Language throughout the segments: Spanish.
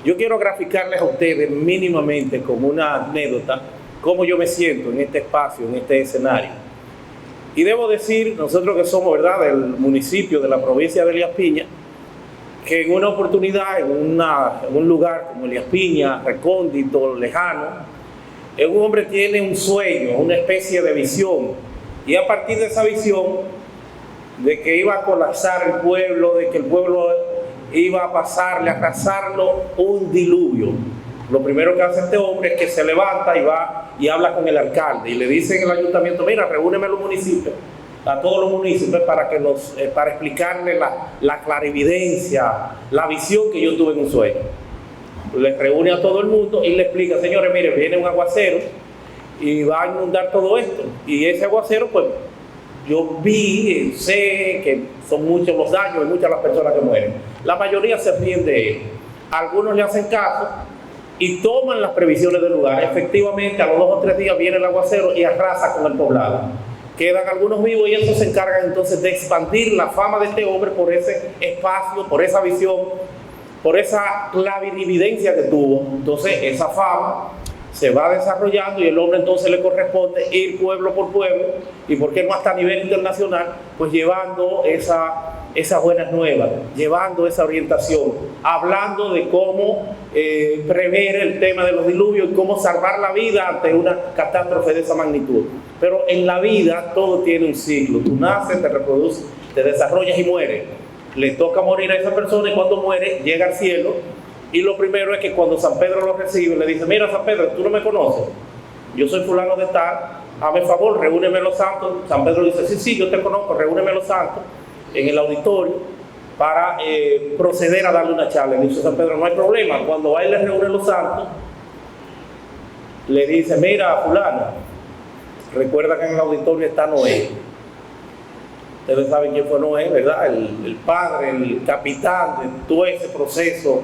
Yo quiero graficarles a ustedes mínimamente como una anécdota cómo yo me siento en este espacio, en este escenario. Y debo decir, nosotros que somos, ¿verdad?, del municipio, de la provincia de Elías Piña, que en una oportunidad, en un lugar como Elías Piña, recóndito, lejano, un hombre tiene un sueño, una especie de visión, y a partir de esa visión, de que iba a colapsar el pueblo, de que el pueblo iba a pasarle, a arrasarlo, un diluvio. Lo primero que hace este hombre es que se levanta y va y habla con el alcalde, y le dice en el ayuntamiento: mira, reúneme a los municipios, a todos los municipios, para explicarle la clarividencia, la visión que yo tuve en un sueño. Les reúne a todo el mundo y le explica: señores, mire, viene un aguacero y va a inundar todo esto. Y ese aguacero, pues, yo vi, sé que son muchos los daños y muchas las personas que mueren. La mayoría se ríen de él. Algunos le hacen caso y toman las previsiones del lugar. Efectivamente, a los 2 o 3 días viene el aguacero y arrasa con el poblado. Quedan algunos vivos y ellos se encargan entonces de expandir la fama de este hombre por ese espacio, por esa visión, por esa clarividencia que tuvo. Entonces esa fama se va desarrollando y el hombre entonces le corresponde ir pueblo por pueblo, y por qué no hasta a nivel internacional, pues llevando esas buenas nuevas, llevando esa orientación, hablando de cómo prever el tema de los diluvios y cómo salvar la vida ante una catástrofe de esa magnitud. Pero en la vida todo tiene un ciclo. Tú naces, te reproduces, te desarrollas y mueres. Le toca morir a esa persona, y cuando muere llega al cielo, y lo primero es que cuando San Pedro lo recibe le dice: mira, San Pedro, tú no me conoces, yo soy fulano de tal, hazme favor, reúneme los santos. San Pedro dice: sí, yo te conozco, reúneme los santos en el auditorio para proceder a darle una charla. Le dice San Pedro: no hay problema. Cuando va y le reúne los santos, le dice: mira, fulano, recuerda que en el auditorio está Noé. Ustedes saben quién fue Noé, ¿verdad? El padre, el capitán de todo ese proceso,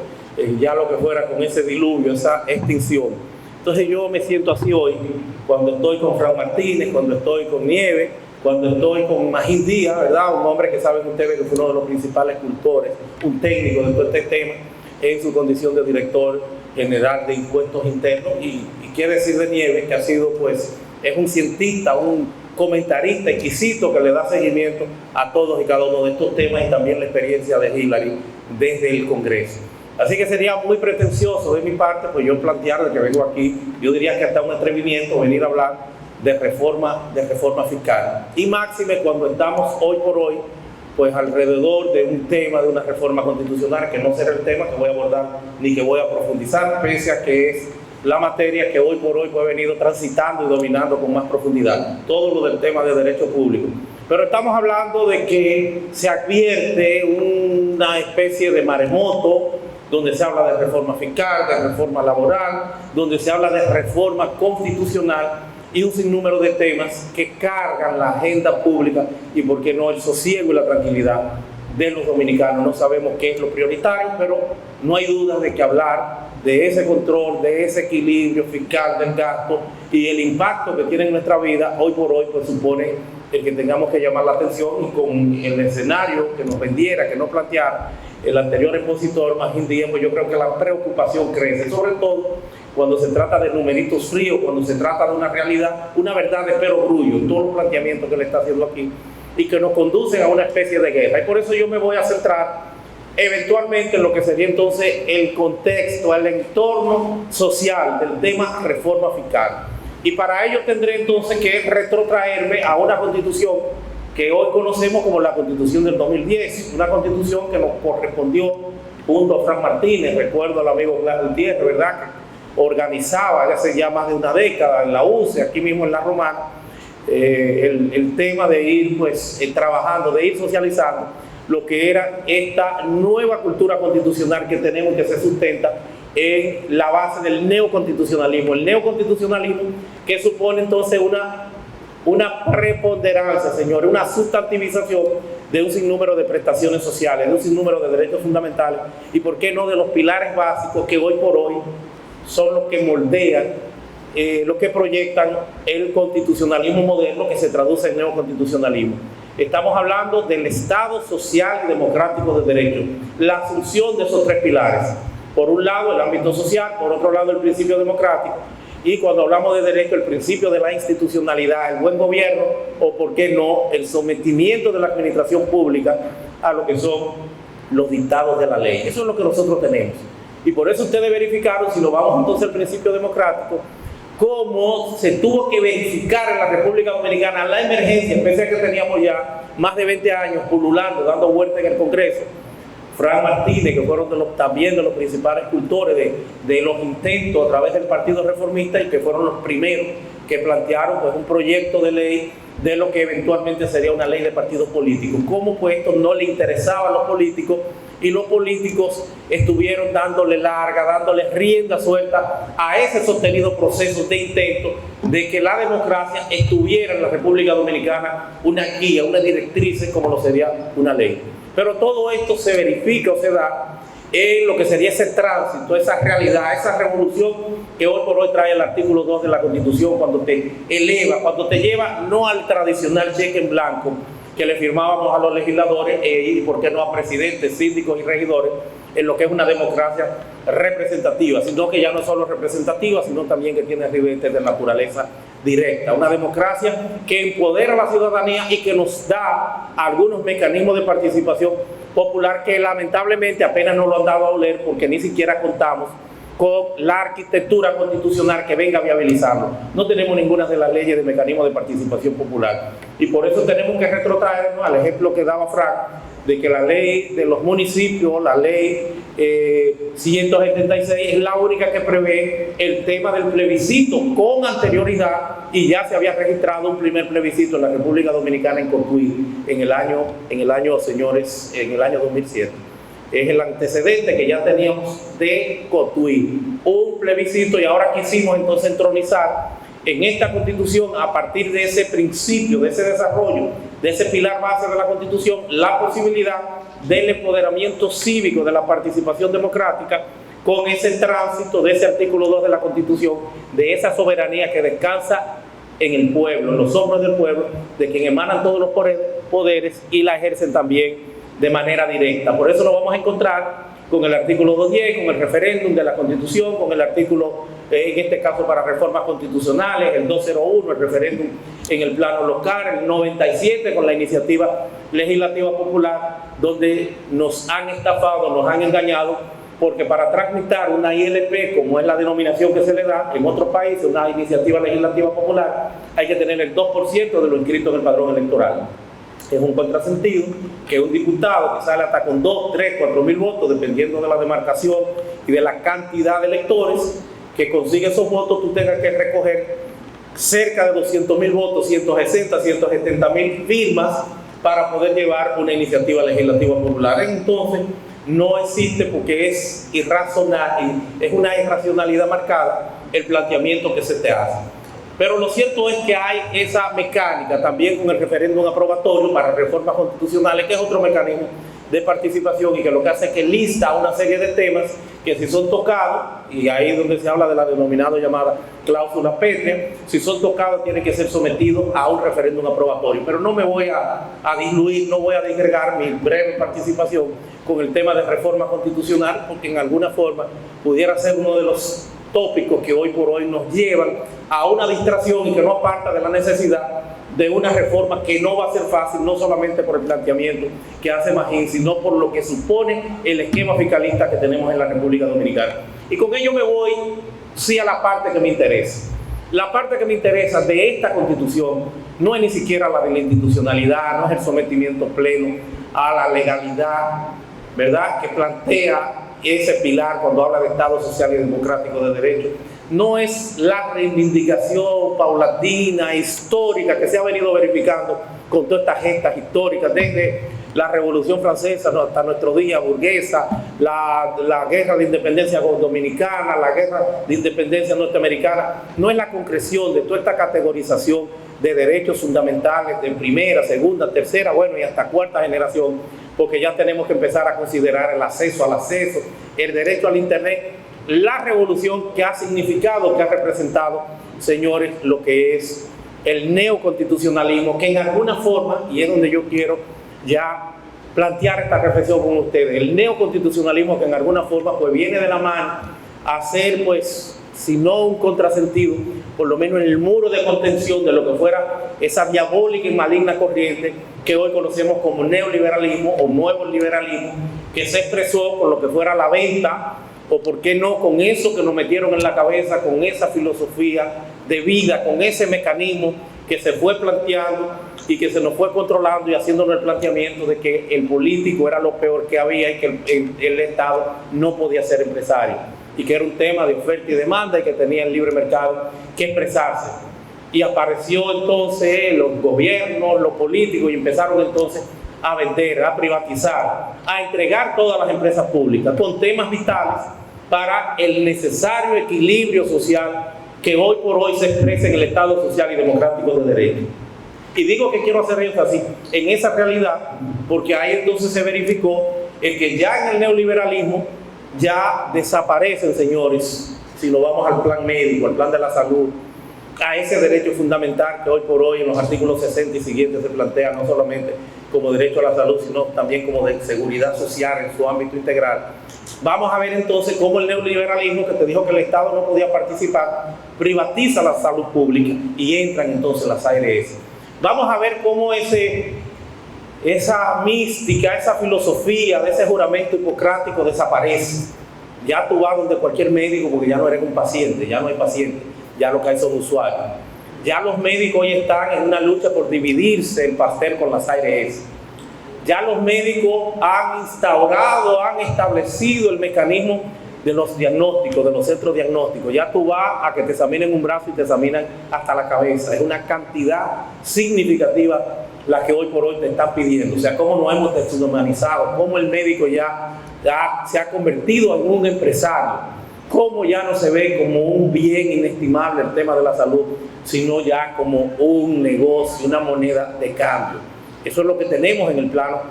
ya lo que fuera con ese diluvio, esa extinción. Entonces yo me siento así hoy, cuando estoy con Fran Martínez, cuando estoy con Nieves, cuando estoy con Magín Díaz, ¿verdad? Un hombre que saben ustedes que fue uno de los principales cultores, un técnico de todo este tema, en su condición de director general de impuestos internos. Y qué decir de Nieves, que ha sido, pues, es un cientista, un comentarista exquisito que le da seguimiento a todos y cada uno de estos temas, y también la experiencia de Hillary desde el Congreso. Así que sería muy pretencioso de mi parte, pues, yo plantear de que vengo aquí, yo diría que hasta un atrevimiento, venir a hablar de reforma fiscal. Y máxime cuando estamos hoy por hoy, pues, alrededor de un tema, de una reforma constitucional, que no será el tema que voy a abordar ni que voy a profundizar, pese a que es la materia que hoy por hoy he venido transitando y dominando con más profundidad, todo lo del tema de derecho público. Pero estamos hablando de que se advierte una especie de maremoto, donde se habla de reforma fiscal, de reforma laboral, donde se habla de reforma constitucional y un sinnúmero de temas que cargan la agenda pública y, por qué no, el sosiego y la tranquilidad de los dominicanos. No sabemos qué es lo prioritario, pero no hay duda de que hablar de ese control, de ese equilibrio fiscal del gasto y el impacto que tiene en nuestra vida hoy por hoy, pues supone el que tengamos que llamar la atención, y con el escenario que nos vendiera, que nos planteara el anterior expositor, Magín Díaz, pues yo creo que la preocupación crece, sobre todo cuando se trata de numeritos fríos, cuando se trata de una realidad, una verdad de perogrullo, todos los planteamientos que le está haciendo aquí, y que nos conducen a una especie de guerra. Y por eso yo me voy a centrar eventualmente en lo que sería entonces el contexto, el entorno social del tema reforma fiscal. Y para ello tendré entonces que retrotraerme a una constitución que hoy conocemos como la Constitución del 2010, una constitución que nos correspondió junto a Fran Martínez. Recuerdo al amigo Blas Gutiérrez, ¿verdad?, que organizaba hace ya más de una década en la UCE, aquí mismo en La Romana, el tema de ir, pues, trabajando, de ir socializando lo que era esta nueva cultura constitucional que tenemos, que se sustenta en la base del neoconstitucionalismo. El neoconstitucionalismo que supone entonces una preponderancia, señores, una sustantivización de un sinnúmero de prestaciones sociales, de un sinnúmero de derechos fundamentales, y por qué no de los pilares básicos que hoy por hoy son los que moldean, los que proyectan el constitucionalismo moderno, que se traduce en neoconstitucionalismo. Estamos hablando del Estado social y democrático de derecho, la asunción de esos 3 pilares. Por un lado, el ámbito social, por otro lado, el principio democrático, y cuando hablamos de derecho, el principio de la institucionalidad, el buen gobierno, o por qué no, el sometimiento de la administración pública a lo que son los dictados de la ley. Eso es lo que nosotros tenemos. Y por eso ustedes verificaron, si lo vamos entonces al principio democrático, cómo se tuvo que verificar en la República Dominicana la emergencia, pese a que teníamos ya más de 20 años pululando, dando vuelta en el Congreso. Fran Martínez, que fueron también de los principales cultores de los intentos a través del Partido Reformista, y que fueron los primeros que plantearon pues un proyecto de ley de lo que eventualmente sería una ley de partidos políticos. Cómo pues esto no le interesaba a los políticos, y los políticos estuvieron dándole larga, dándole rienda suelta a ese sostenido proceso de intento de que la democracia estuviera en la República Dominicana una guía, una directriz, como lo sería una ley. Pero todo esto se verifica o se da en lo que sería ese tránsito, esa realidad, esa revolución que hoy por hoy trae el artículo 2 de la Constitución, cuando te eleva, cuando te lleva no al tradicional cheque en blanco que le firmábamos a los legisladores y por qué no a presidentes, síndicos y regidores, en lo que es una democracia representativa, sino que ya no solo representativa, sino también que tiene ribetes de naturaleza directa. Una democracia que empodera a la ciudadanía y que nos da algunos mecanismos de participación popular que lamentablemente apenas nos lo han dado a oler, porque ni siquiera contamos con la arquitectura constitucional que venga a viabilizarlo. No tenemos ninguna de las leyes de mecanismos de participación popular. Y por eso tenemos que retrotraernos al ejemplo que daba Frank, de que la ley de los municipios, la ley 176, es la única que prevé el tema del plebiscito con anterioridad, y ya se había registrado un primer plebiscito en la República Dominicana en Cotuí en el año 2007. Es el antecedente que ya teníamos de Cotuí, un plebiscito, y ahora quisimos entonces entronizar en esta Constitución, a partir de ese principio, de ese desarrollo, de ese pilar base de la Constitución, la posibilidad del empoderamiento cívico, de la participación democrática, con ese tránsito de ese artículo 2 de la Constitución, de esa soberanía que descansa en el pueblo, en los hombros del pueblo, de quien emanan todos los poderes y la ejercen también de manera directa. Por eso lo vamos a encontrar con el artículo 210, con el referéndum de la Constitución, con el artículo, en este caso para reformas constitucionales, el 201, el referéndum en el plano local, el 97 con la iniciativa legislativa popular, donde nos han estafado, nos han engañado, porque para tramitar una ILP, como es la denominación que se le da en otros países, una iniciativa legislativa popular, hay que tener el 2% de lo inscrito en el padrón electoral. Es un contrasentido que un diputado que sale hasta con 2, 3, 4 mil votos, dependiendo de la demarcación y de la cantidad de electores que consigue esos votos, tú tengas que recoger cerca de 200.000 votos, 160, 170.000 firmas para poder llevar una iniciativa legislativa popular. Entonces, no existe, porque es irracional, es una irracionalidad marcada el planteamiento que se te hace. Pero lo cierto es que hay esa mecánica también con el referéndum aprobatorio para reformas constitucionales, que es otro mecanismo de participación, y que lo que hace es que lista una serie de temas que, si son tocados, y ahí es donde se habla de la denominada llamada cláusula pétrea, si son tocados tienen que ser sometidos a un referéndum aprobatorio. Pero no me voy a diluir, no voy a disgregar mi breve participación con el tema de reforma constitucional, porque en alguna forma pudiera ser uno de los tópicos que hoy por hoy nos llevan a una distracción y que no aparta de la necesidad de una reforma que no va a ser fácil, no solamente por el planteamiento que hace Magín, sino por lo que supone el esquema fiscalista que tenemos en la República Dominicana. Y con ello me voy, sí, a la parte que me interesa. La parte que me interesa de esta Constitución no es ni siquiera la de la institucionalidad, no es el sometimiento pleno a la legalidad, ¿verdad?, que plantea ese pilar cuando habla de Estado social y democrático de derecho. No es la reivindicación paulatina, histórica, que se ha venido verificando con todas estas gestas históricas, desde la Revolución Francesa hasta nuestro día, burguesa, la guerra de independencia dominicana, la guerra de independencia norteamericana. No es la concreción de toda esta categorización de derechos fundamentales de primera, segunda, tercera, bueno, y hasta cuarta generación, porque ya tenemos que empezar a considerar el acceso al acceso, el derecho al Internet, la revolución que ha significado, que ha representado, señores, lo que es el neoconstitucionalismo, que en alguna forma, y es donde yo quiero ya plantear esta reflexión con ustedes. El neoconstitucionalismo, que en alguna forma pues viene de la mano a ser, pues, si no un contrasentido, por lo menos en el muro de contención de lo que fuera esa diabólica y maligna corriente que hoy conocemos como neoliberalismo o nuevo liberalismo, que se expresó con lo que fuera la venta, o por qué no con eso que nos metieron en la cabeza, con esa filosofía de vida, con ese mecanismo que se fue planteando y que se nos fue controlando y haciéndonos el planteamiento de que el político era lo peor que había y que el Estado no podía ser empresario, y que era un tema de oferta y demanda y que tenía el libre mercado que expresarse. Y apareció entonces los gobiernos, los políticos, y empezaron entonces a vender, a privatizar, a entregar todas las empresas públicas con temas vitales para el necesario equilibrio social que hoy por hoy se expresa en el Estado social y democrático de derecho. Y digo que quiero hacer énfasis en esa realidad porque ahí entonces se verificó el que ya en el neoliberalismo ya desaparecen, señores, si lo vamos al plan médico, al plan de la salud, a ese derecho fundamental que hoy por hoy en los artículos 60 y siguientes se plantea no solamente como derecho a la salud, sino también como de seguridad social en su ámbito integral. Vamos a ver entonces cómo el neoliberalismo, que te dijo que el Estado no podía participar, privatiza la salud pública y entran entonces las ARS. Vamos a ver cómo esa mística, esa filosofía de ese juramento hipocrático desaparece. Ya tú vas donde cualquier médico porque ya no eres un paciente, ya no hay paciente, ya lo que hay son usuarios. Ya los médicos hoy están en una lucha por dividirse el pastel con las ARS. Ya los médicos han instaurado, han establecido el mecanismo de los diagnósticos, de los centros diagnósticos. Ya tú vas a que te examinen un brazo y te examinan hasta la cabeza. Es una cantidad significativa la que hoy por hoy te están pidiendo. O sea, cómo nos hemos deshumanizado, cómo el médico ya se ha convertido en un empresario, cómo ya no se ve como un bien inestimable el tema de la salud, sino ya como un negocio, una moneda de cambio. Eso es lo que tenemos en el plano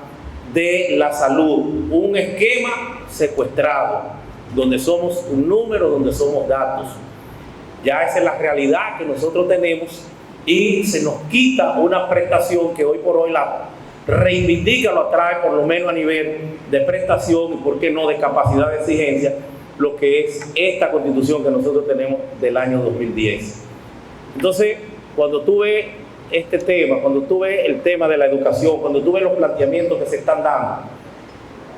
de la salud, un esquema secuestrado, donde somos un número, donde somos datos. Ya esa es la realidad que nosotros tenemos y se nos quita una prestación que hoy por hoy la reivindica, lo atrae por lo menos a nivel de prestación y por qué no de capacidad de exigencia, lo que es esta Constitución que nosotros tenemos del año 2010. Entonces, cuando tú ves este tema, cuando tú ves el tema de la educación, cuando tú ves los planteamientos que se están dando,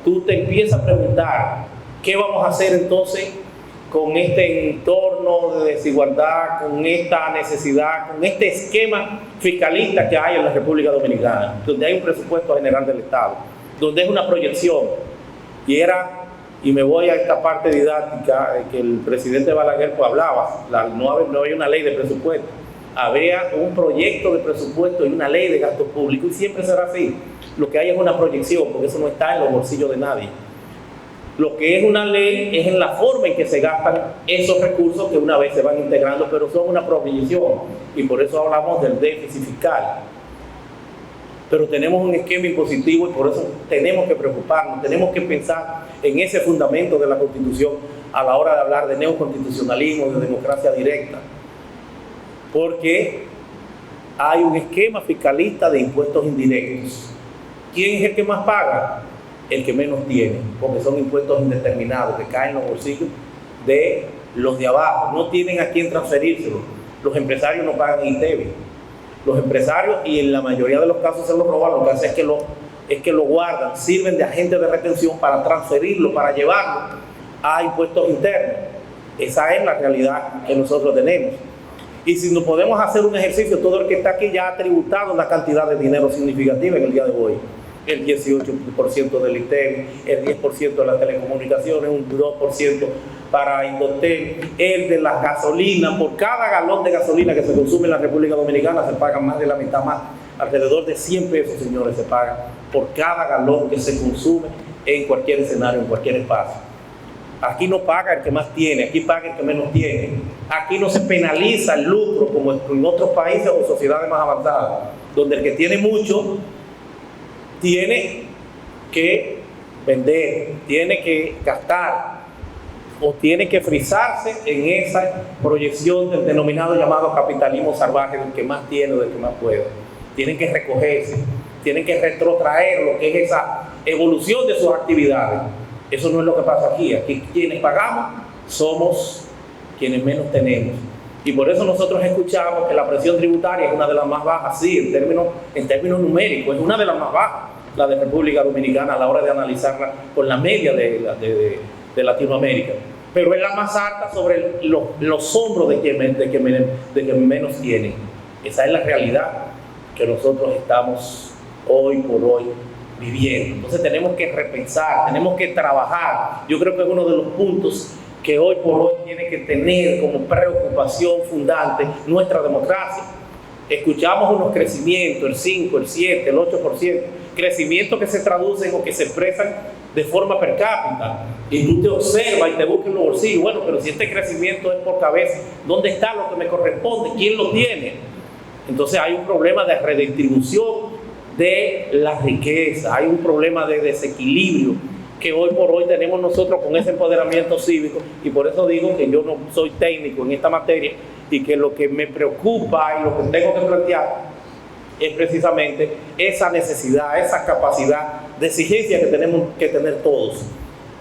tú te empiezas a preguntar, ¿qué vamos a hacer entonces con este entorno de desigualdad, con esta necesidad, con este esquema fiscalista que hay en la República Dominicana, donde hay un presupuesto general del Estado, donde es una proyección? Y me voy a esta parte didáctica que el presidente Balaguer pues hablaba, no hay una ley de presupuesto, habría un proyecto de presupuesto y una ley de gasto público, y siempre será así. Lo que hay es una proyección, porque eso no está en los bolsillos de nadie. Lo que es una ley es en la forma en que se gastan esos recursos que una vez se van integrando, pero son una proyección, y por eso hablamos del déficit fiscal. Pero tenemos un esquema impositivo y por eso tenemos que preocuparnos, tenemos que pensar en ese fundamento de la Constitución a la hora de hablar de neoconstitucionalismo, de democracia directa. Porque hay un esquema fiscalista de impuestos indirectos. ¿Quién es el que más paga? El que menos tiene, porque son impuestos indeterminados que caen en los bolsillos de los de abajo. No tienen a quién transferírselo. Los empresarios no pagan ITEVI. Los empresarios, y en la mayoría de los casos se lo roban, lo que hacen es que lo guardan, sirven de agentes de retención para transferirlo, para llevarlo a impuestos internos. Esa es la realidad que nosotros tenemos. Y si no podemos hacer un ejercicio, todo el que está aquí ya ha tributado una cantidad de dinero significativa en el día de hoy. El 18% del ITEVI, el 10% de las telecomunicaciones, un 2% para Indotel, el de la gasolina. Por cada galón de gasolina que se consume en la República Dominicana se paga más de la mitad más, alrededor de 100 pesos, señores, se paga por cada galón que se consume en cualquier escenario, en cualquier espacio. Aquí no paga el que más tiene, aquí paga el que menos tiene. Aquí no se penaliza el lucro como en otros países o sociedades más avanzadas, donde el que tiene mucho tiene que vender, tiene que gastar o tiene que frisarse en esa proyección del denominado llamado capitalismo salvaje, del que más tiene o del que más puede. Tienen que recogerse. tienen que retrotraer lo que es esa evolución de sus actividades. Eso no es lo que pasa aquí. Aquí quienes pagamos somos quienes menos tenemos. Y por eso nosotros escuchamos que la presión tributaria es una de las más bajas, sí, en términos numéricos, es una de las más bajas, la de República Dominicana, a la hora de analizarla con la media de Latinoamérica. Pero es la más alta sobre los hombros de quien menos tienen. Esa es la realidad que nosotros estamos hoy por hoy viviendo. Entonces tenemos que repensar, tenemos que trabajar. Yo creo que es uno de los puntos que hoy por hoy tiene que tener como preocupación fundante nuestra democracia. Escuchamos unos crecimientos, el 5, el 7, el 8%, crecimientos que se traducen o que se expresan de forma per cápita. Y tú te observas y te buscas en los bolsillos, bueno, pero si este crecimiento es por cabeza, ¿dónde está lo que me corresponde? ¿Quién lo tiene? Entonces hay un problema de redistribución de la riqueza, hay un problema de desequilibrio que hoy por hoy tenemos nosotros con ese empoderamiento cívico, y por eso digo que yo no soy técnico en esta materia y que lo que me preocupa y lo que tengo que plantear es precisamente esa necesidad, esa capacidad de exigencia que tenemos que tener todos.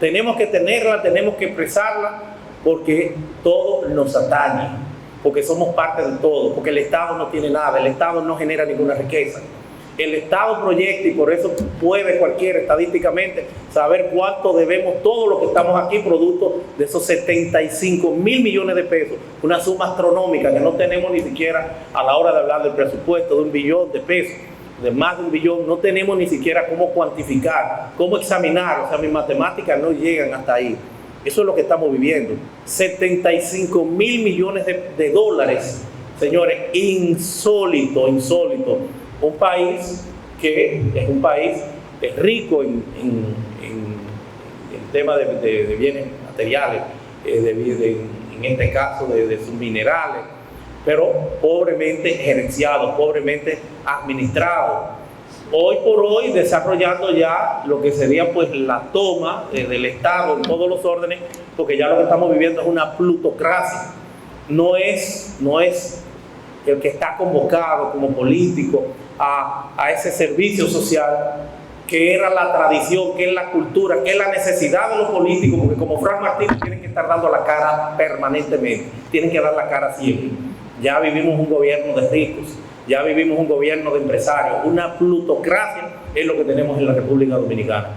Tenemos que tenerla, tenemos que expresarla, porque todo nos atañe, porque somos parte de todo, porque el Estado no tiene nada, el Estado no genera ninguna riqueza. El Estado proyecta, y por eso puede cualquiera estadísticamente saber cuánto debemos todos los que estamos aquí, producto de esos 75 mil millones de pesos, una suma astronómica que no tenemos ni siquiera a la hora de hablar del presupuesto de 1 billón de pesos, de más de 1 billón, no tenemos ni siquiera cómo cuantificar, cómo examinar, o sea, mis matemáticas no llegan hasta ahí. Eso es lo que estamos viviendo, 75 mil millones de dólares, señores, insólito. Un país que es un país rico en temas de bienes materiales, en este caso de sus minerales, pero pobremente gerenciado, pobremente administrado. Hoy por hoy desarrollando ya lo que sería pues la toma del Estado en todos los órdenes, porque ya lo que estamos viviendo es una plutocracia. No es el que está convocado como político a ese servicio social que era la tradición, que es la cultura, que es la necesidad de los políticos, porque como Frank Martínez tienen que estar dando la cara permanentemente, tienen que dar la cara siempre. Ya vivimos un gobierno de ricos, ya vivimos un gobierno de empresarios, una plutocracia es lo que tenemos en la República Dominicana.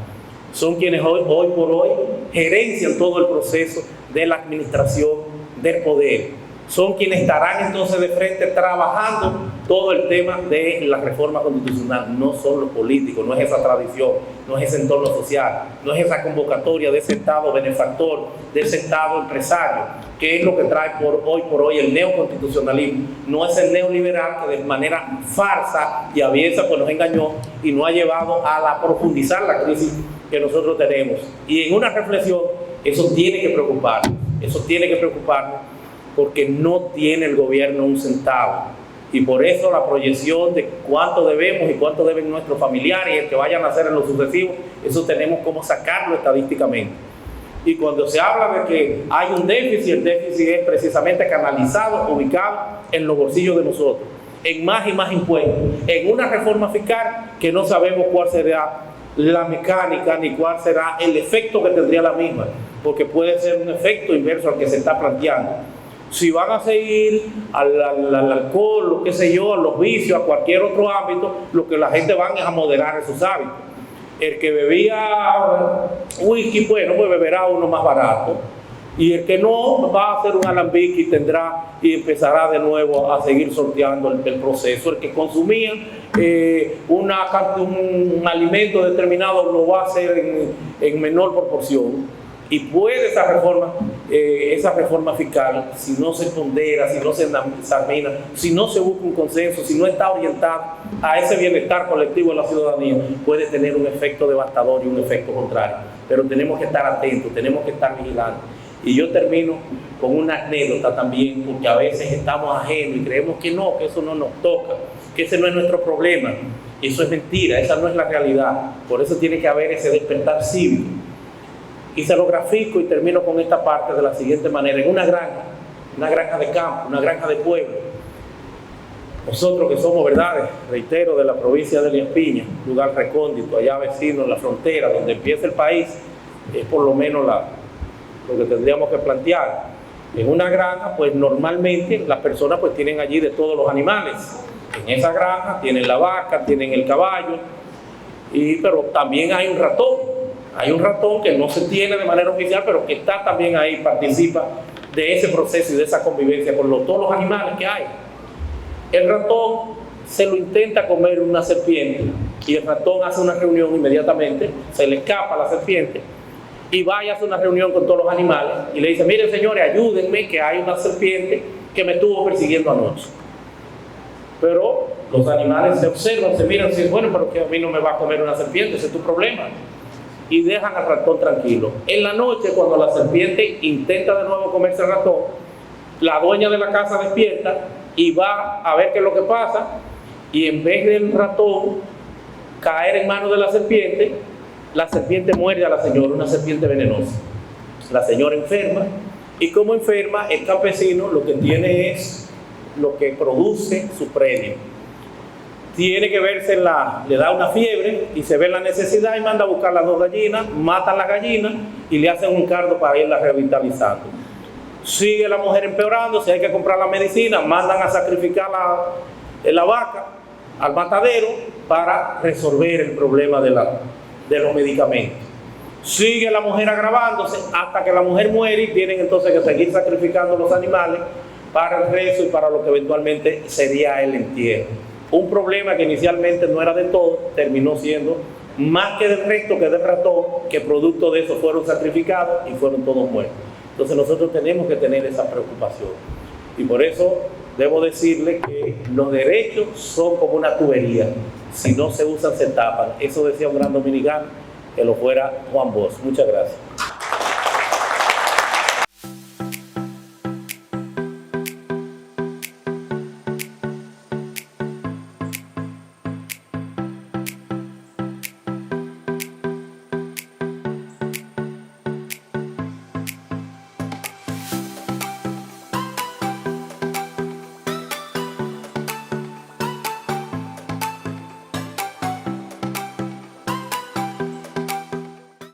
Son quienes hoy por hoy gerencian todo el proceso de la administración del poder. Son quienes estarán entonces de frente trabajando todo el tema de la reforma constitucional. No son los políticos, no es esa tradición, no es ese entorno social, no es esa convocatoria de ese Estado benefactor, de ese Estado empresario, que es lo que trae hoy por hoy el neoconstitucionalismo. No es el neoliberal que de manera farsa y aviesa pues nos engañó y nos ha llevado a profundizar la crisis que nosotros tenemos. Y en una reflexión, eso tiene que preocuparnos, porque no tiene el gobierno un centavo. Y por eso la proyección de cuánto debemos y cuánto deben nuestros familiares y el que vayan a hacer en lo sucesivo, eso tenemos cómo sacarlo estadísticamente. Y cuando se habla de que hay un déficit, el déficit es precisamente canalizado, ubicado en los bolsillos de nosotros, en más y más impuestos, en una reforma fiscal que no sabemos cuál será la mecánica ni cuál será el efecto que tendría la misma, porque puede ser un efecto inverso al que se está planteando. Si van a seguir al alcohol, lo que sé yo, a los vicios, a cualquier otro ámbito, lo que la gente van es a moderar esos hábitos. El que bebía whisky, bueno, pues beberá uno más barato. Y el que no, va a hacer un alambique y empezará de nuevo a seguir sorteando el proceso. El que consumía un alimento determinado lo va a hacer en menor proporción. Y puede esa reforma fiscal, si no se pondera, si no se examina, si no se busca un consenso, si no está orientada a ese bienestar colectivo de la ciudadanía, puede tener un efecto devastador y un efecto contrario. Pero tenemos que estar atentos, tenemos que estar vigilantes. Y yo termino con una anécdota también, porque a veces estamos ajenos y creemos que no, que eso no nos toca, que ese no es nuestro problema. Y eso es mentira, esa no es la realidad. Por eso tiene que haber ese despertar cívico. Y se lo grafico y termino con esta parte de la siguiente manera. En una granja de campo, una granja de pueblo, Nosotros que somos, verdad, reitero, de la provincia de Elías Piñas, lugar recóndito, allá vecino en la frontera, donde empieza el país, es por lo menos lo que tendríamos que plantear. En una granja, pues normalmente las personas pues tienen allí de todos los animales. En esa granja tienen la vaca, tienen el caballo, pero también hay un ratón. Hay un ratón que no se tiene de manera oficial, pero que está también ahí, participa de ese proceso y de esa convivencia con todos los animales que hay. El ratón se lo intenta comer una serpiente y el ratón hace una reunión inmediatamente, se le escapa a la serpiente y va y hace una reunión con todos los animales y le dice: miren señores, ayúdenme que hay una serpiente que me estuvo persiguiendo anoche. Pero los animales se observan, se miran y dicen: bueno, pero que a mí no me va a comer una serpiente, ese es tu problema. Y dejan al ratón tranquilo. En la noche, cuando la serpiente intenta de nuevo comerse al ratón, la dueña de la casa despierta y va a ver qué es lo que pasa, y en vez del ratón caer en manos de la serpiente muerde a la señora, una serpiente venenosa. La señora enferma, y como enferma, el campesino lo que tiene es lo que produce su predio. Tiene que verse le da una fiebre y se ve la necesidad y manda a buscar las 2 gallinas, matan las gallinas y le hacen un cardo para irla revitalizando. Sigue la mujer empeorando, si hay que comprar la medicina, mandan a sacrificar la vaca al matadero para resolver el problema de los medicamentos. Sigue la mujer agravándose hasta que la mujer muere y tienen entonces que seguir sacrificando los animales para el rezo y para lo que eventualmente sería el entierro. Un problema que inicialmente no era de todo, terminó siendo más que del resto, que del ratón, que producto de eso fueron sacrificados y fueron todos muertos. Entonces nosotros tenemos que tener esa preocupación. Y por eso debo decirle que los derechos son como una tubería. Si no se usan, se tapan. Eso decía un gran dominicano, que lo fuera Juan Bosch. Muchas gracias.